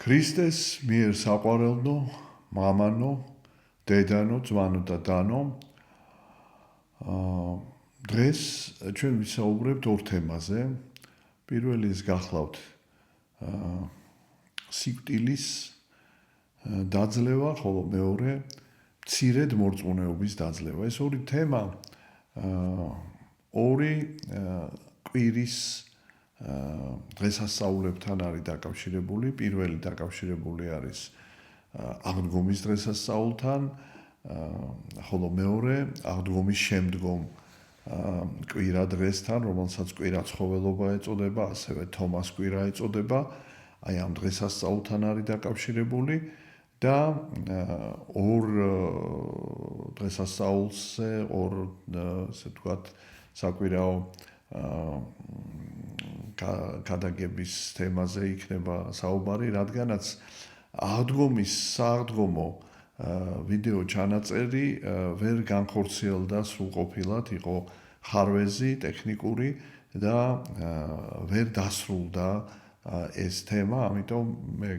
ქრისტეს მიერ საყვარელნო, მამანო, დედანო, ძმანო და დანო. დღეს ჩვენ ვისაუბრებთ ორ თემაზე. პირველი ის გახლავთ სიკვდილის დაძლევა, ხოლო მეორე მცირედ მორწმუნეობის დაძლევა. ეს ორი თემა ორი კვირის დღესასწაულებთან არის დაკავშირებული. პირველი დაკავშირებული არის აღდგომის დღესასწაულთან, ხოლო მეორე აღდგომის შემდგომ კვირა დღესთან, რომელსაც კვირა ცხოველობა ეწოდება, ასევე თომას კვირა ეწოდება. აი ამ დღესასწაულთან არის დაკავშირებული და ორ დღესასწაულზე, ორ ასე ვთქვათ, საკვირაო გადაგების თემაზე იქნება საუბარი, რადგანაც აღდგომის სააღდგომო ვიდეო ჩანაწერი ვერ განხორციელდა სრულყოფილად, იყო ხარვეზი, ტექნიკური და ვერ დასრულდა ეს თემა, ამიტომ მე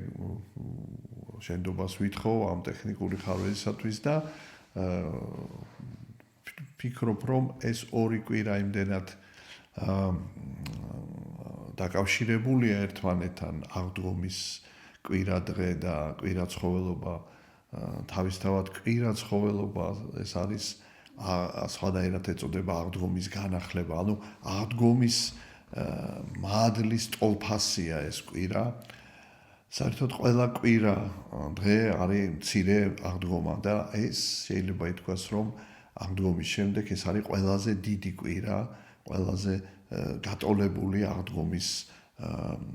შენდობას ვითხოვ ამ ტექნიკური ხარვეზისათვის და ფიქრობ, რომ ეს ორი კვირა იმდენად დაკავშირებულია ერთმანეთთან, აღდგომის კვირა დღე და კვირა ცხოველობა, თავისთავად კვირა ცხოველობა ეს არის სხვადასხვა ეწოდება აღდგომის განახლება, ანუ აღდგომის მადლის ტოლფასია ეს კვირა. საერთოდ ყველა კვირა დღე არის მცირე აღდგომა და ეს შეიძლება ითქვას, რომ აღდგომის შემდეგ ეს არის ყველაზე დიდი კვირა, ყველაზე გატოლებული აღდგომის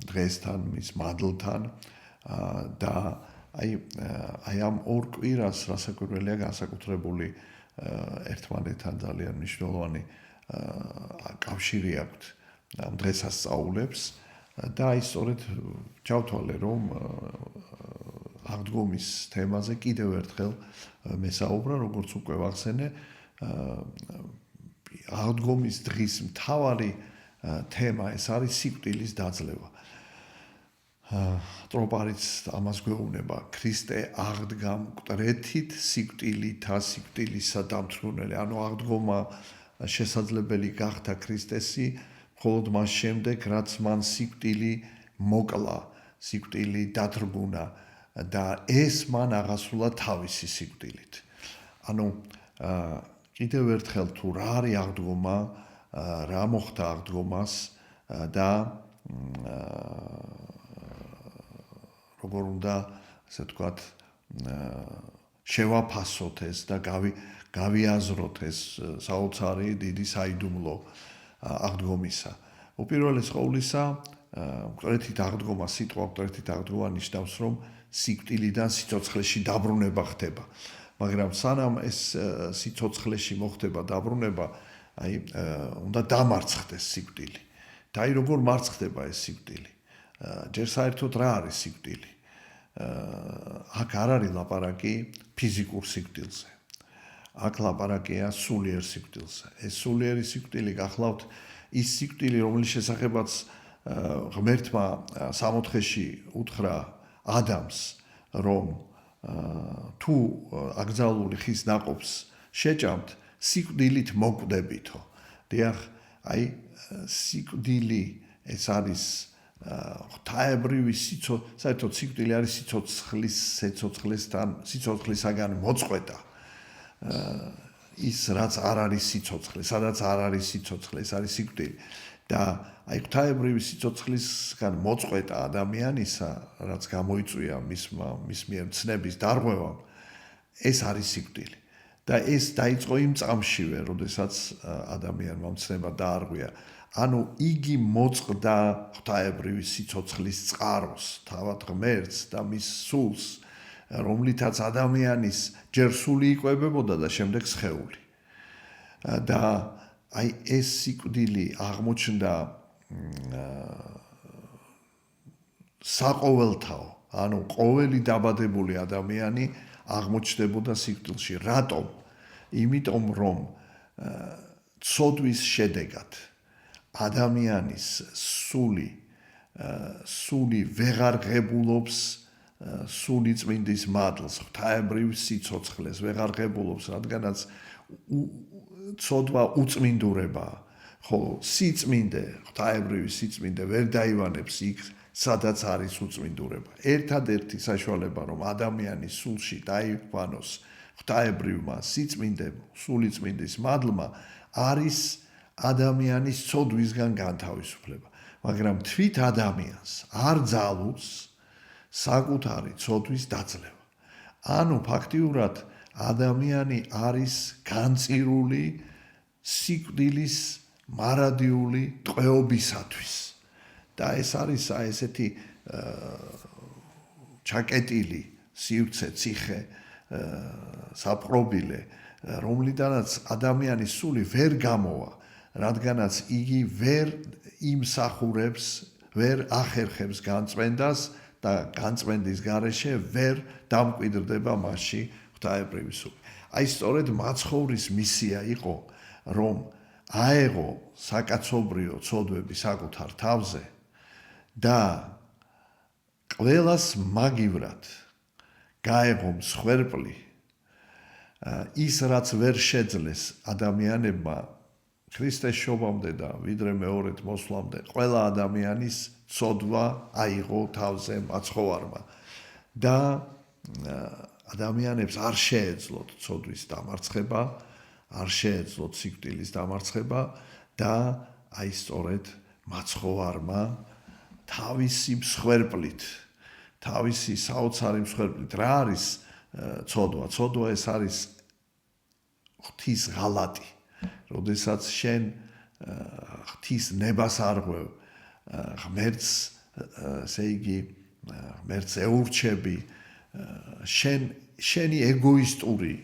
დღესთან, მის მადლთან და აი ამ ორ კვირას რასაკვირველია განსაკუთრებული ერთმანეთთან ძალიან მნიშვნელოვანი კავშირი აქვთ ამ დღესასწაულებს და აი სწორედ ჩავთვალე, რომ აღდგომის თემაზე კიდევ ერთხელ მესაუბრა, როგორც უკვე ვახსენე, აღდგომის დღის მთავარი თემა ეს არის სიკვდილის დაძლევა. ტროპარიც ამას გვეუბნება, ქრისტე აღდგა მკვდრეთით სიკვდილითა სიკვდილისა დამთრუნელი. ანუ აღდგომა შესაძლებელი გახდა ქრისტესი მხოლოდ მას შემდეგ, რაც მან სიკვდილი მოკლა, სიკვდილი დათრგუნა და ეს მან აღასრულა თავისი სიკვდილით. ანუ კიდევ ერთხელ თუ რა არის აღდგომა, რა მოხდა აღდგომას და როგორ უნდა ასე ვთქვათ შევაფასოთ ეს და გავიაზროთ ეს საოცარი დიდი საიდუმლო აღდგომისა. უპირველეს ყოვლისა, მკვდრეთით აღდგომა, სიტყვა მკვდრეთით აღდგომა ნიშნავს, რომ სიკვდილიდან სიცოცხლეში დაბრუნება ხდება. მაგრამ სანამ ეს სიცოცხლეში მოხდება დაბრუნება, აი უნდა დამარცხდეს სიკვდილი. და აი როგორ მარცხდება ეს სიკვდილი? ჯერ საერთოდ რა არის სიკვდილი? აქ არ არის ლაპარაკი ფიზიკურ სიკვდილზე. აქ ლაპარაკია სულიერ სიკვდილზე. ეს სულიერი სიკვდილი გახლავთ ის სიკვდილი, რომლის შესახებაც ღმერთმა სამოთხეში უთხრა ადამიანს, რომ თუ აკრძალული ხის ნაყოფს შეჭამთ, სიკვდილით მოკვდებითო. დიახ, აი სიკვდილი ეს არის ღვთაებრივი საერთოდ სიკვდილი არის სიცოცხლისაგან მოწყვეტა. ის რაც არ არის სიცოცხლე, სადაც არ არის სიცოცხლე, ეს არის სიკვდილი. და აი ღვთაებრივი სიცოცხლისგან მოწყვეტა ადამიანისა, რაც გამოიწვია მის მიერ ცნების დარღვევამ, ეს არის სიკვდილი. და ეს დაიწყო იმ წამშივე, როდესაც ადამიანმა ცნება დაარღვია. ანუ იგი მოწყდა ღვთაებრივი სიცოცხლის წყაროს, თავად ღმერთს და მის სულს, რომლითაც ადამიანის ჯერ სული იკვებებოდა და შემდეგ სხეული. და აი ეს სიკვდილი აღმოჩნდა საყოველთაო, ანუ ყოველი დაბადებული ადამიანი აღმოჩნდებოდა სიკვდილში. რატომ? იმიტომ რომ ცოდვის შედეგად ადამიანის სული ვეღარ ღებულობს სული წმინდის მადლს, ღვთაებრივ სიცოცხლეს ვეღარ ღებულობს, რადგანაც ცოდვა უწმინდურებაა, ხოლო სიწმინდე, ღვთაებრივი სიწმინდე ვერ დაივანებს იქ, სადაც არის უწმინდურება. ერთადერთი საშუალება, რომ ადამიანის სულში დაივანოს ღვთაებრივმა სიწმინდემ, სულიწმინდის მადლმა, არის ადამიანის ცოდვისგან განთავისუფლება. მაგრამ თვით ადამიანს არ ძალუძს საკუთარი ცოდვის დაძლევა. ანუ ფაქტიურად ადამიანი არის განწირული სიკვდილის მარადიული ტყვეობისათვის. და ეს არის ესეთი ჩაკეტილი სივრცე, ციხე, საპყრობილე, რომლიდანაც ადამიანის სული ვერ გამოვა, რადგანაც იგი ვერ იმსახურებს, ვერ ახერხებს განწმენდას და განწმენდის გარეშე ვერ დამკვიდრდება მასში ღვთაებრივი სული. აი სწორედ მაცხოვრის მისია იყო, რომ აეღო საკაცობრიო ცოდვები საკუთარ თავზე და ყველას მაგივრად გაეღო მსხვერპლი ის რაც ვერ შეძლეს ადამიანებმა ქრისტეს შობამდე და ვიდრე მეორედ მოსვლამდე ყველა ადამიანის ცოდვა აიღო თავზე მაცხოვარმა და ადამიანებს არ შეეძლოთ ცოდვის დამარცხება, არ შეეძლოთ სიკვდილის დამარცხება და აი სწორედ მაცხოვარმა თავისი მსხვერპლით, თავისი საოცარი მსხვერპლით რა არის ცოდვა? ცოდვა ეს არის ღვთის ღალატი. როდესაც შენ ღვთის ნებას არღვევ, ღმერთს, ესე იგი, ღმერთს ეურჩები, შენი ეგოისტური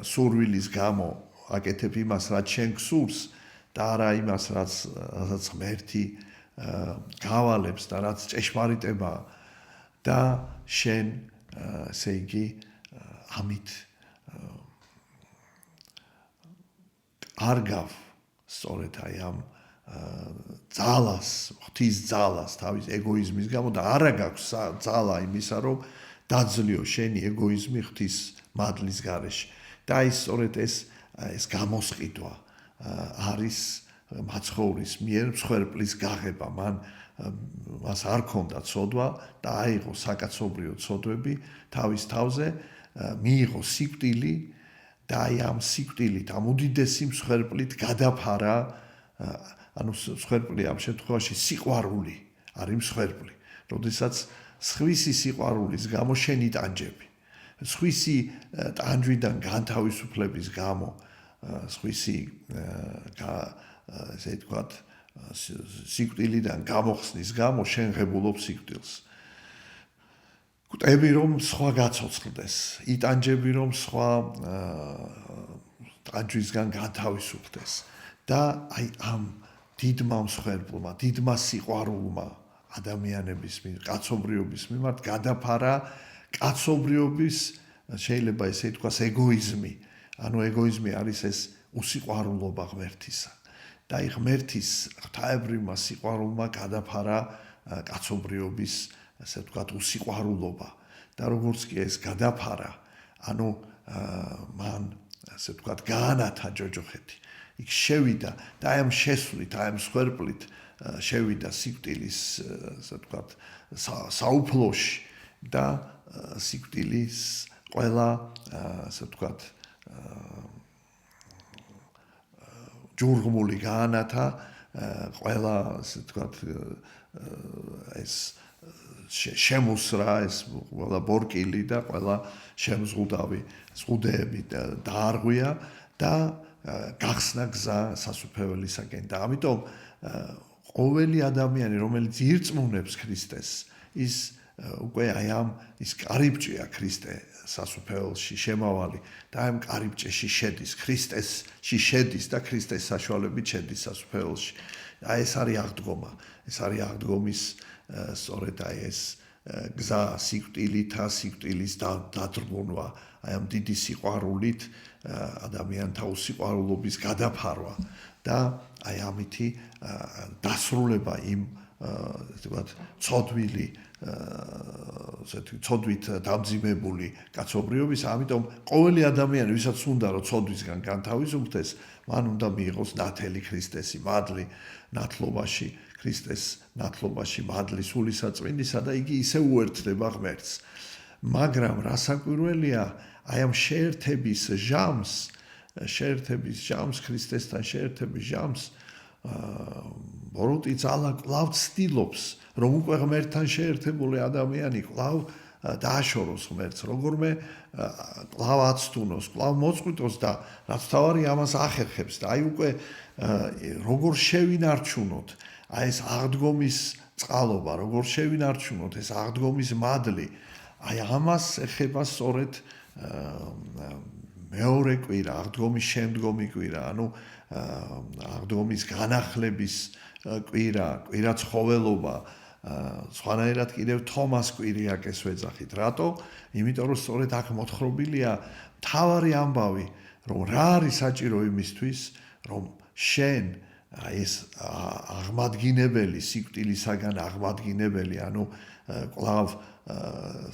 სურვილის გამო აკეთებ იმას, რაც შენ გსურს და არა იმას, რაც ღმერთი გავალებს და რაც ჭეშმარიტებაა და შენ, ესე იგი, ამით არგავ სწორედ აი ამ ძალას, ღვთის ძალას თავის ეგოიზმის გამო და არა გაქვს ძალა იმისა, რომ დაძლიო შენი ეგოიზმი ღვთის მადლის გარეშე. და აი სწორედ ეს გამოსყიდვა არის მაცხოვრის მიერ მსხვერპლის გაღება. მას არ ქონდა ცოდვა და აიღო საკაცობრიო ცოდვები თავის თავზე, მიიღო სიკვდილი და აი ამ სიკვდილით, ამ უდიდესი მსხვერპლით გადაფარა, ანუ მსხვერპლი ამ შემთხვევაში სიყვარული არის მსხვერპლი, როდესაც სხვისი სიყვარულის გამო შენ იტანჯები, სხვისი ტანჯვიდან განთავისუფლების გამო, სხვისი ესე ვთქვათ, სიკვდილიდან გამოხსნის გამო შენ ღებულობ სიკვდილს. გვტები რომ სხვა გაცოცხლდეს, იტანჯები რომ სხვა ტანჯვისგან განთავისუფლდეს და აი ამ დიდმა მსხვერპლმა, დიდმა სიყვარულმა ადამიანების კაცობრიობის მიმართ გადაფარა კაცობრიობის, შეიძლება ესე ითქვას, ეგოიზმი. ანუ ეგოიზმი არის ეს უსიყვარულობა ღმერთისა. და აი ღმერთის ღვთაებრივმა სიყვარულმა გადაფარა კაცობრიობის, ასე ვთქვათ, უსიყვარულობა. და როგორც კი ეს გადაფარა, ანუ მან, ასე ვთქვათ, გაანათა ჯოჯოხეთი. იქ შევიდა და აი ამ შესვლით, აი ამ მსხვერპლით შევიდა სიკვდილის, ასე ვთქვათ, საუფლოში და სიკვდილის ყველა, ასე ვთქვათ, ჯურღმული გაანათა, ყველა, ასე ვთქვათ, ეს შემოსრა, ეს ყველა ბორკილი და ყველა შემზღუდავი ზღუდეები დაარღვია და გახსნა გზა სასუფეველისაკენ. და ამიტომ ყოველი ადამიანი, რომელიც ირწმუნებს ქრისტეს, ის უკვე აი ამ ის კარიბჭეა ქრისტე სასუფეველში შემავალი და ამ კარიბჭეში შედის, ქრისტესში შედის და ქრისტეს საშუალებით შედის სასუფეველში. აი ეს არის აღდგომა, ეს არის აღდგომის სწორედ აი ეს გზა სიკვდილითა, სიკვდილის დადრბუნვა, აი ამ დიდი სიყვარულით ადამიანთა უსიყვარულობის გადაფარვა და აი ამითი დასრულება იმ ესე ვთქვათ, ცოდვილი ცოდვით დამძიმებული კაცობრიობის, ამიტომ ყოველი ადამიანი, ვისაც უნდა რომ ცოდვისგან განთავისუფლდეს, მან უნდა მიიღოს ნათელი ქრისტესი, მადლი ნათლობაში, ქრისტეს ნათლობაში, მადლი სულისაწმინდისა და იგი ისე უერთდება ღმერთს. მაგრამ რა საკვირველია, აი ამ შეერთების ჟამს, ქრისტესთან შეერთების ჟამს ბოროტი ძალა კვლავ ცდილობს, რომ უკვე ღმერთთან შეერთებული ადამიანი კვლავ დააშოროს ღმერთს, როგორმე კვლავ აცტუნოს, კვლავ მოწყვიტოს და რაც თავარი ამას ახერხებს და აი უკვე როგორ შევინარჩუნოთ აი ეს აღდგომის წყალობა, როგორ შევინარჩუნოთ ეს აღდგომის მადლი, აი ამას ეხება სწორედ მეორე კვირა, აღდგომის შემდგომი კვირა, ანუ აღდგომის განახლების კვირა, კვირა ცხოველობა, სხვანაირად კიდევ თომას კვირიაკეს ვეძახით. რატო? იმიტომ რომ სწორედ აქ მოთხრობილია მთავარი ამბავი, რომ რა არის საჭირო იმისთვის, რომ შენ ეს აღმადგინებელი, სიკვდილისაგან აღმადგინებელი, ანუ კვლავ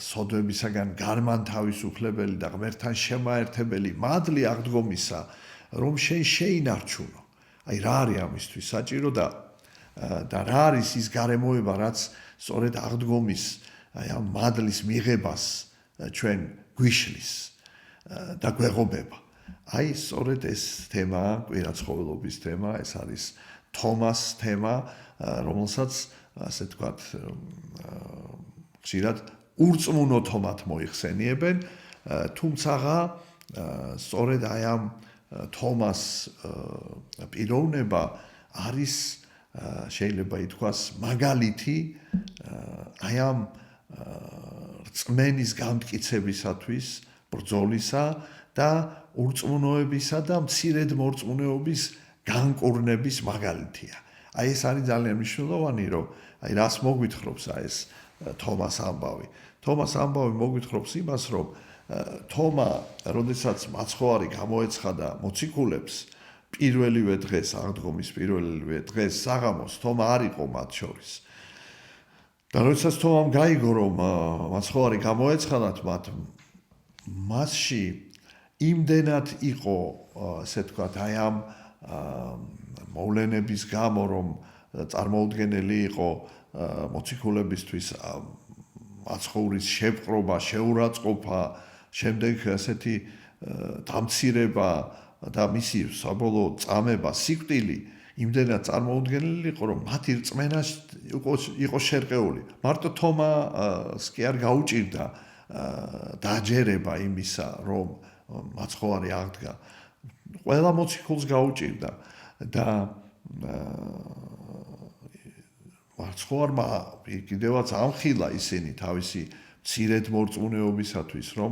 სოდვებისაგან განმანთავისუფლებელი და ღმერთთან შემაერთებელი მადლი აღდგომისა, რომ შენ შეინარჩუნო. აი რა არის ამისთვის საჭირო და რა არის ის გარემოება, რაც სწორედ აღდგომის აი ამ მადლის მიღებას ჩვენ გვიშლის და გვეღობება. აი სწორედ ეს თემა, კვირაცხოველობის თემა, ეს არის თომას თემა, რომელსაც ასე თქვათ ხშირად ურწმუნო თომად მოიხსენიებენ, თუმცა სწორედ აი ამ თომას პიროვნება არის შეიძლება ითქვას მაგალითი აი ამ რწმენის განმტკიცებისათვის, ბრძოლისა და ურწმუნოებისა და მცირედ მორწმუნეობის განკურნების მაგალითია. აი ეს არის ძალიან მნიშვნელოვანი, რომ აი რას მოგვითხრობს აი ეს თომას ამბავი. თომას ამბავი მოგვითხრობს იმას, რომ თომა, როდესაც მაცხოვარი გამოეცხადა მოციქულებს, პირველივე დღეს, აღდგომის პირველივე დღეს საღამოს, თომა არ იყო მათ შორის. და როდესაც თომამ გაიგო, რომ მაცხოვარი გამოეცხადათ მათ, მასში იმდენად იყო, ასე ვთქვათ, აი ამ მოვლენების გამო, რომ წარმოუდგენელი იყო მოციქულებისთვის მაცხოვრის შეპყრობა, შეურაცხყოფა, შემდეგ ასეთი დამცირება და მისი საბოლოო წამება, სიკვდილი იმდენად წარმოუდგენელი იყო, რომ მათი რწმენა იყო შერყეული. მარტო თომას კი არ გაუჭირდა დაჯერება იმისა, რომ მაცხოვარი აღდგა. ყველა მოციქულს გაუჭირდა და მაცხოვარმა კიდევაც ამხილა ისინი თავისი მცირედ მორწმუნეობისათვის, რომ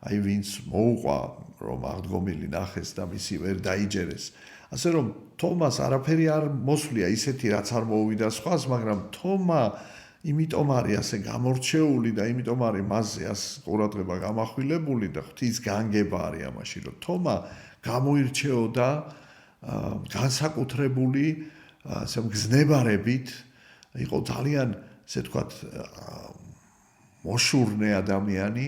აი ვინც მოუყვა, რომ აღდგომილი ნახეს და მისი ვერ დაიჯერეს. ასე რომ თომას არაფერი არ მოსვლია ისეთი, რაც არ მოუვიდა სხვას, მაგრამ თომა იმიტომ არის ასე გამორჩეული და იმიტომ არის მასზე ასე ყურადღება გამახვილებული და ღვთის განგება არის ამაში, რომ თომა გამოირჩეოდა განსაკუთრებული ასე მგზნებარებით, იყო ძალიან ასე ვთქვათ მოშურნე ადამიანი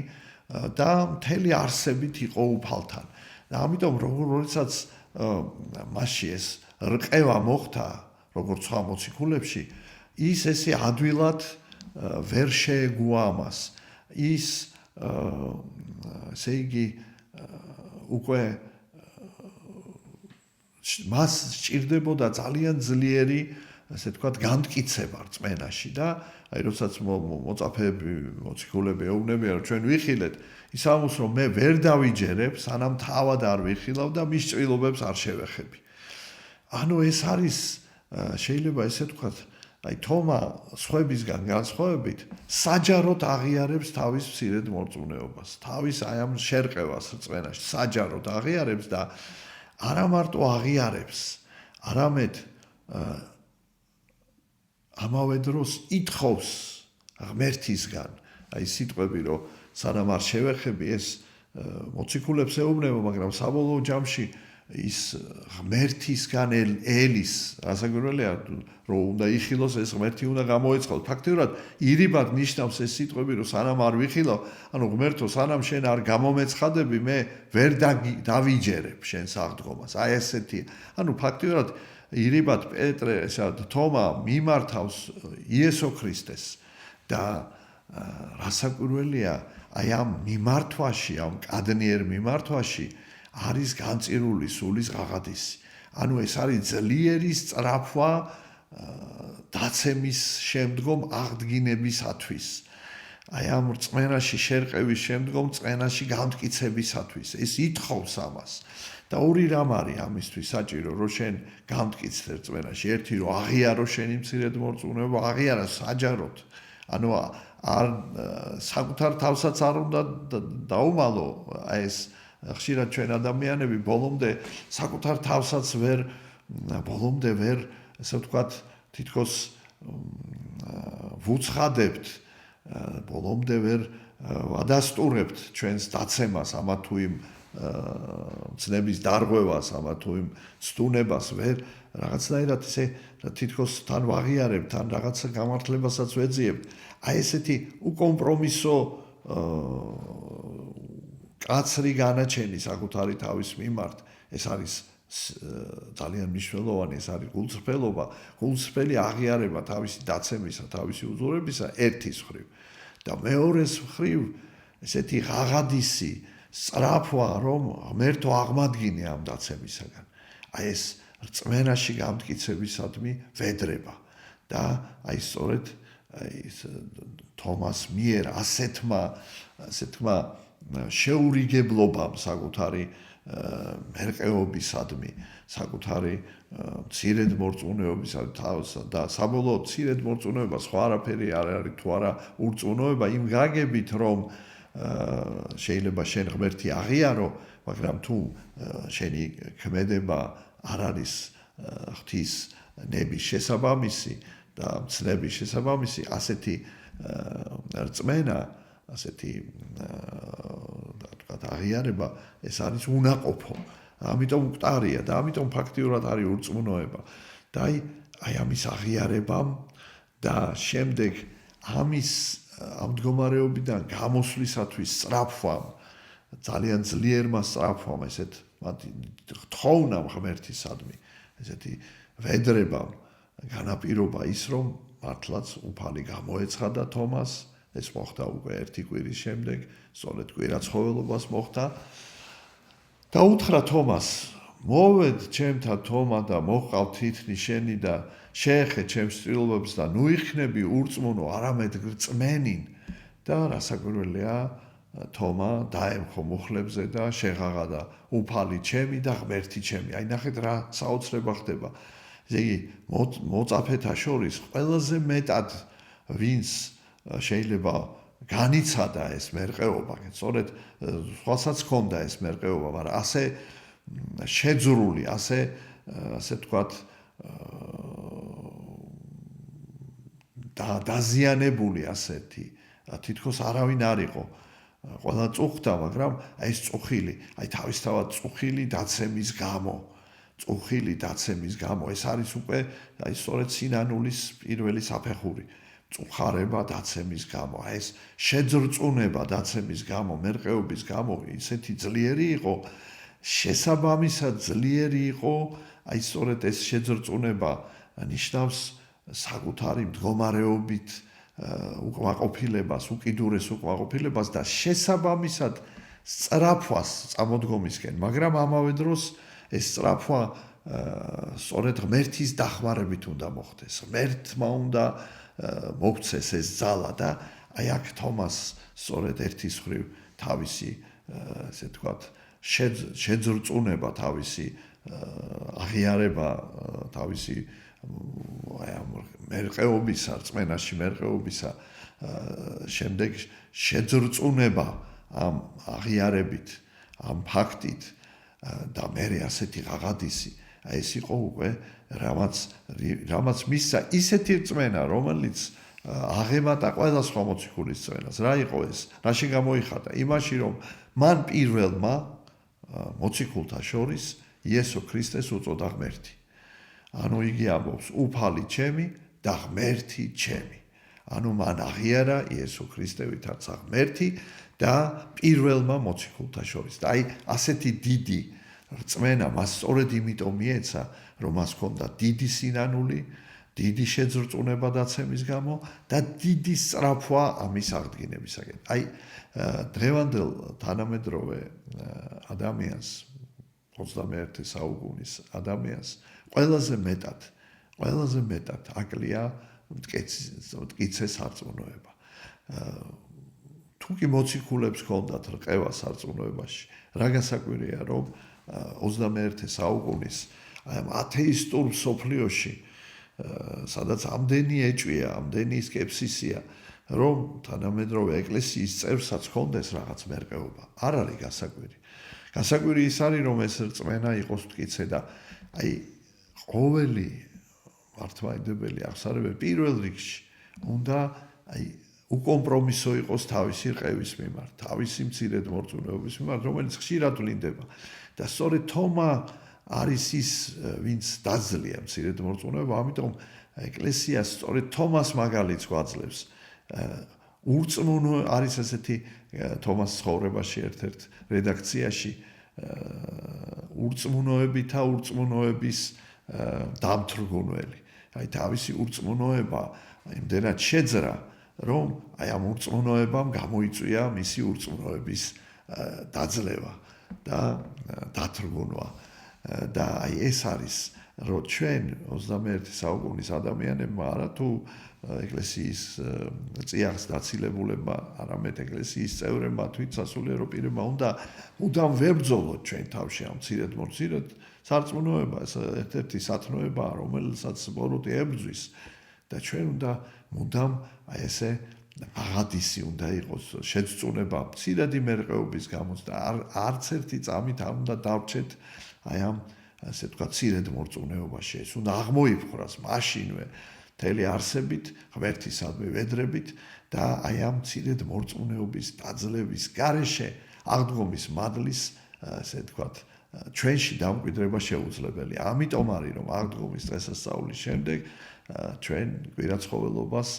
და მთელი არსებით იყო უფალთან. და ამიტომ როდესაც მასში ეს რყევა მოხდა, როგორც სხვა მოციქულებში, ის ესე ადვილად ვერ შეეგუა ამას. ის ესე იგი უკვე მას სჭირდებოდა ძალიან ძლიერი, ასე ვთქვათ, განმტკიცება რწმენაში და აი როდესაც მოწაფეები, მოციქულები ეუბნებიან, რომ ჩვენ ვიხილეთ, ის ამბობს, რომ მე ვერ დავიჯერებ, სანამ თავად არ ვიხილავ და მის ჭრილობებს არ შევეხები. ანუ ეს არის შეიძლება ესე ვთქვათ, აი თომა სხვებისგან განსხვავებით საჯაროდ აღიარებს თავის მცირედ მორწმუნეობას, თავის აი ამ შერყევას რწმენაში საჯაროდ აღიარებს და არა მარტო აღიარებს, არამედ ამავე დროს ითხოვს ღმერთისგან, აი სიტყვები, რომ სანამ არ შევეხები, ეს მოციქულებს ეუბნება, მაგრამ საბოლოო ჯამში ის ღმერთისგან ელის რასაკვირველია რომ უნდა იხილოს ეს ღმერთი უნდა გამოეცხადოს ფაქტიურად ირიბად ნიშნავს ეს სიტყვები რომ სანამ არ ვიხილო ანუ ღმერთო სანამ შენ არ გამომეცხადები მე ვერ დავიჯერებ შენს აღდგომას აი ესეთი ანუ ფაქტიურად ირიბად პეტრე ესა თომა მიმართავს იესო ქრისტეს და რასაკვირველია აი ამ მიმართვაში ამ კადნიერ მიმართვაში არის განწირული სულის ღაღადისი. ანუ ეს არის ძლიერი სწრაფვა დაცემის შემდგომ აღდგინებისათვის. აი ამ რწმენაში შერყევის შემდგომ წმენაში განმტკიცებისათვის. ეს ითხოვს ამას. და ორი რამ არის ამისთვის საჭირო, რომ შენ განმტკიცდე რწმენაში. ერთი რომ აღიარო შენი მცირედ მორწმუნეობა, აღიარა საჯაროდ. ანუ არ საკუთარ თავსაც არ უნდა დაუმალო აი ეს ხშირად ჩვენ ადამიანები ბოლომდე საკუთარ თავსაც ვერ ესე ვთქვათ თითქოს ვუცხადებთ ბოლომდე ვერ ვადასტურებთ ჩვენს დაცემას ამა თუ იმ ცნების დარღვევას ამა თუ იმ ცდუნებას ვერ რაღაცნაირად ესე თითქოს თან ვაღიარებთ თან რაღაცა გამართლებასაც ვეძიებთ აი ესეთი უკომპრომისო კაცრი განაჩენი საკუთარი თავის მიმართ ეს არის ძალიან მნიშვნელოვანი ეს არის გულწრფელობა გულწრფელი აღიარება თავისი დაცემისა თავისი უძღვრებისა ერთის მხრივ და მეორეს მხრივ ესეთი ღაღადისი სწრაფვა რომ ღმერთო აღმადგინე ამ დაცემისაგან აი ეს რწმენაში გამტკიცებისადმი ვედრება და აი სწორედ აი თომას მიერ ასეთმა შეურიგებლობამ საკუთარი მერყეობისადმი, საკუთარი მცირედ მორწმუნეობისა და საბოლოოდ მცირედ მორწმუნეობა სხვა არაფერი არ არის თუ არა ურწმუნოება იმ გაგებით რომ შეიძლება შენ ღმერთი აღიარო, მაგრამ თუ შენი ქმედება არ არის ღვთის ნების შესაბამისი და მცნების შესაბამისი, ასეთი რწმენა ასეთი თქვათ აღიარება ეს არის უნაყოფო. ამიტომ მკვდარია და ამიტომ ფაქტიურად არის ურწმუნოება. და აი ამის აღიარებამ და შემდეგ ამის ამ მდგომარეობიდან გამოსვლისათვის სწრაფვამ ძალიან ძლიერმა სწრაფვამ ესეთ თხოვნამ ღმერთისადმი ესეთი ვედრებამ განაპირობა ის რომ მართლაც უფალი გამოეცხადა თომას ეს მოხდა უკვე ერთი კვირის შემდეგ, სწორედ კვირაცხოველობას მოხდა და უთხრა თომას, მოვედ ჩემთა თომა და მოჰყავ თითნი შენი და შეეხე ჩემს წრილობებს და ნუ იქნები ურწმუნო, არამედ გრწმენინ და რასაკვირველია თომა დაემხო მუხლებზე და შეღაღადა უფალი ჩემი და ღმერთი ჩემი. აი ნახეთ რა საოცრება ხდება. ესე იგი მოწაფეთა შორის ყველაზე მეტად ვინც შეიძლება განიცადა ეს მერყეობა, სწორედ სხვასაც ჰქონდა ეს მერყეობა, მაგრამ ასე შეძრული, ასე ვთქვათ დაზიანებული ასეთი თითქოს არავინ არ იყო. ყველა წუხდა, მაგრამ აი ეს წუხილი, აი თავისთავად წუხილი დაცემის გამო, ეს არის უკვე აი სწორედ სინანულის პირველი საფეხური. წუხარება დაცემის გამო, აი ეს შეძრწუნება დაცემის გამო, მერყეობის გამო ისეთი ძლიერი იყო, შესაბამისად ძლიერი იყო, აი სწორედ ეს შეძრწუნება ნიშნავს საკუთარი მდგომარეობით უკმაყოფილებას, უკიდურეს უკმაყოფილებას და შესაბამისად სწრაფვას წამოდგომისკენ, მაგრამ ამავე დროს ეს სწრაფვა სწორედ ღმერთის დახმარებით უნდა მოხდეს. ღმერთმა უნდა მოგცეს ეს ძალა და აი აქ თომას სწორედ ერთის მხრივ თავისი ესე ვთქვათ შეძრწუნება, თავისი აღიარება, თავისი აი ამ მერყეობისა, რწმენაში მერყეობისა შემდეგ შეძრწუნება ამ აღიარებით, ამ ფაქტით და მე ასეთი ღაღადისი აი ეს იყო უკვე რამაც მისცა ისეთი რწმენა, რომელიც აღემატა ყველა სხვა მოციქულის რწმენას. რა იყო ეს? რაში გამოიხატა? იმაში, რომ მან პირველმა მოციქულთა შორის იესო ქრისტეს უწოდა ღმერთი. ანუ იგი ამბობს უფალი ჩემი და ღმერთი ჩემი. ანუ მან აღიარა იესო ქრისტე ვითარცა ღმერთი და პირველმა მოციქულთა შორის. და აი ასეთი დიდი რწმენა მას სწორედ იმიტომ მიეცა, რომ მას ჰქონდა დიდი სინანული, დიდი შეძრწუნება დაცემის გამო და დიდი სწრაფვა ამის აღდგენებისაკენ. აი დღევანდელ თანამედროვე ადამიანს 21 საუკუნის ადამიანს ყველაზე მეტად აკლია მტკიცე სარწმუნოება. თუ კი მოციქულებს ჰქონდათ რყევა სარწმუნოებაში, რა გასაკვირია, რომ 21 საუკუნის ათეისტურ მსოფლიოში, სადაც ამდენი ეჭვია, ამდენი სკეპსისია, რომ თანამედროვე ეკლესიის წევრსაც ჰქონდეს რაღაც მერყეობა. არ არის გასაკვირი. გასაკვირი ის არის, რომ ეს რწმენა იყოს მტკიცე და აი ყოველი მართლმადიდებელი აღსარებე პირველ რიგში უნდა აი უკომპრომისო იყოს თავისი რყევის მიმართ, თავისი მცირედ მორწმუნეობის მიმართ, რომელიც ხშირად ვლინდება. და სწორედ თომა არის ის, ვინც დაძლია მცირედ მორწმუნეობა, ამიტომ ეკლესია სწორედ თომას მაგალითს გვაძლევს. ურწმუნო არის ესეთი თომას ცხოვრებაში ერთ-ერთ რედაქციაში ურწმუნოებითა ურწმუნოების დამთრგუნველი. აი თავისი ურწმუნოება იმდენად შეძრა, რომ აი ამ ურწმუნოებამ გამოიწვია მისი ურწმუნოების დაძლევა და დათრგუნვა. და აი ეს არის, რომ ჩვენ 21 საუკუნის ადამიანებმა არა თუ ეკლესიის წიაღს დაცილებულებმა, არამედ ეკლესიის წევრებმა, თვით სასულიერო პირებმა უნდა მუდამ ვებრძოლოთ ჩვენ თავში ამ მცირედ მორცირედ სარწმუნოებას, ერთ-ერთი სათნოებაა, რომელსაც ბოროტი ებრძვის და ჩვენ უნდა მუდამ აი ესე აღადისი უნდა იყოს შეძწუნება მცირედი მერყეობის გამოც და არც ერთი წამით არ უნდა დავრჩეთ აი ამ ასე თქვა მცირედ მორწმუნეობაში. ეს უნდა აღმოიფხვრას მაშინვე მთელი არსებით, ღმერთისადმი ვედრებით და აი ამ მცირედ მორწმუნეობის დაძლევის გარეშე აღდგომის მადლის ასე თქვა ჩვენში დამკვიდრება შეუძლებელია. ამიტომ არის რომ აღდგომის დღესასწაულის შემდეგ ჩვენ კვირაცხოველობას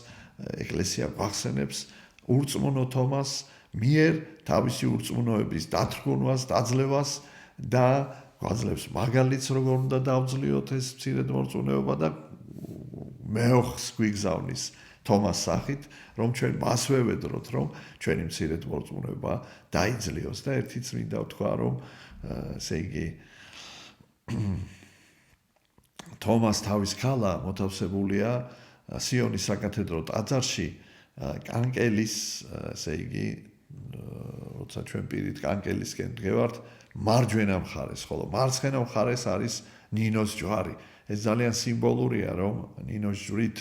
ეკლესია გვახსენებს ურწმუნო თომას მიერ თავისი ურწმუნოების დათრგუნვას, დაძლევას და გვაძლევს მაგალითს როგორ უნდა დავძლიოთ ეს მცირედ მორწმუნეობა და მეოხს გვიგზავნის თომას სახით, რომ ჩვენ მას ვევედროთ, რომ ჩვენი მცირედ მორწმუნეობა დაიძლიოს და ერთი წმინდა ვთქვა, რომ ესე იგი თომას თავის ქალა მოთავსებულია სიონის საკათედრო ტაძარში კანკელის, ესე იგი, როცა ჩვენ პირით კანკელისკენ დგევართ, მარჯვენა მხარეს, ხოლო მარცხენა მხარეს არის ნინოს ჯვარი. ეს ძალიან სიმბოლურია, რომ ნინოს ჯვრით,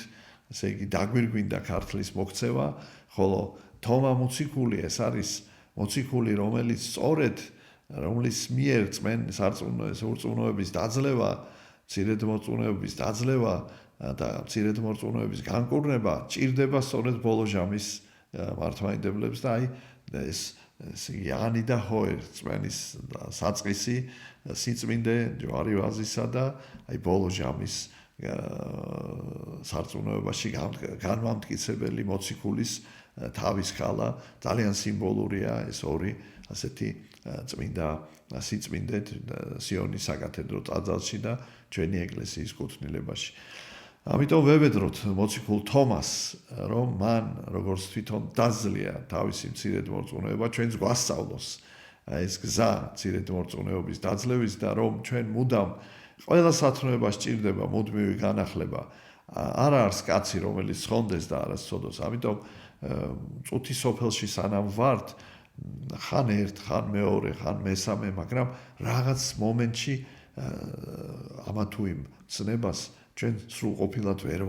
ესე იგი, დაგვირგვინდა ქართლის მოქცევა, ხოლო თომა მოციქული ეს არის მოციქული, რომელიც სწორედ რომლის მიერ წმენ სარწმუნოების დაძლევა, მცირედ მორწმუნეობის დაძლევა და მცირედ მორწმუნეობის განკურნება ჭირდება სწორედ ბოლო ჟამის მართლმადიდებლებს და აი ეს იანი და ჰოერ წმენის საწყისი სიწმინდე ჯვარი ვაზისა და აი ბოლო ჟამის სარწმუნოებაში განმამტკიცებელი მოციქულის თავის ქალა ძალიან სიმბოლურია ეს ორი ასეთი წმინდა სიწმინდე სიონის საკათედრო ტაძარში და ჩვენი ეკლესიის კუთვნილებაში. ამიტომ ვევედროთ მოციქულ თომას, რომ მან როგორც თვითონ დაძლია თავისი მცირედ მორწმუნეობა, ჩვენს გვასწავლოს ეს გზა მცირედ მორწმუნეობის დაძლევის და რომ ჩვენ მუდამ ყველა სათნოებას ჭირდება მუდმივი განახლება. არ არის კაცი, რომელიც ხონდეს და არა სწოდოს. ამიტომ წუთი სოფელში სანამ ვართ, ხან ერთ, ხან მეორე, ხან მესამე, მაგრამ რაღაც მომენტში ამა თუ იმ ცნებას ჩვენ სრულყოფილად ვერ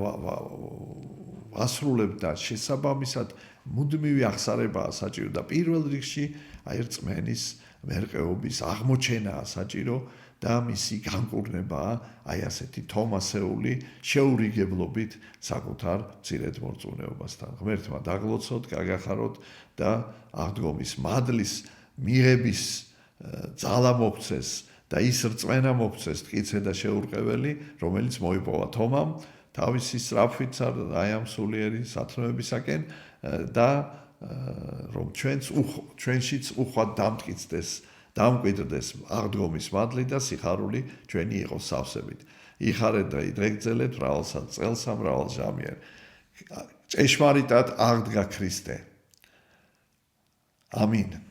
ვასრულებთ და შესაბამისად მუდმივი აღსარებაა საჭირო და პირველ რიგში აი რწმენის მერყეობის აღმოჩენაა საჭირო და მისი განკურნებაა აი ასეთი თომასეული შეურიგებლობით საკუთარ მცირედ მორწმუნეობასთან. ღმერთმა დაგლოცოთ, გაგახაროთ და აღდგომის მადლის მიღების ძალა მოგცეს და ის რწმენა მოგცეს მტკიცე და შეურყეველი, რომელიც მოიპოვა თომამ თავისი სწრაფვით აი ამ სულიერი სათნოებისაკენ და რომ ჩვენშიც უხვად დამკვიდრდეს აღდგომის მადლი და სიხარული ჩვენი იყოს სავსებით. იხარეთ და იდრეკძელეთ მრავალსა წელსა მრავალ ჟამიერ. ჭეშმარიტად აღდგა ქრისტე. ამინ.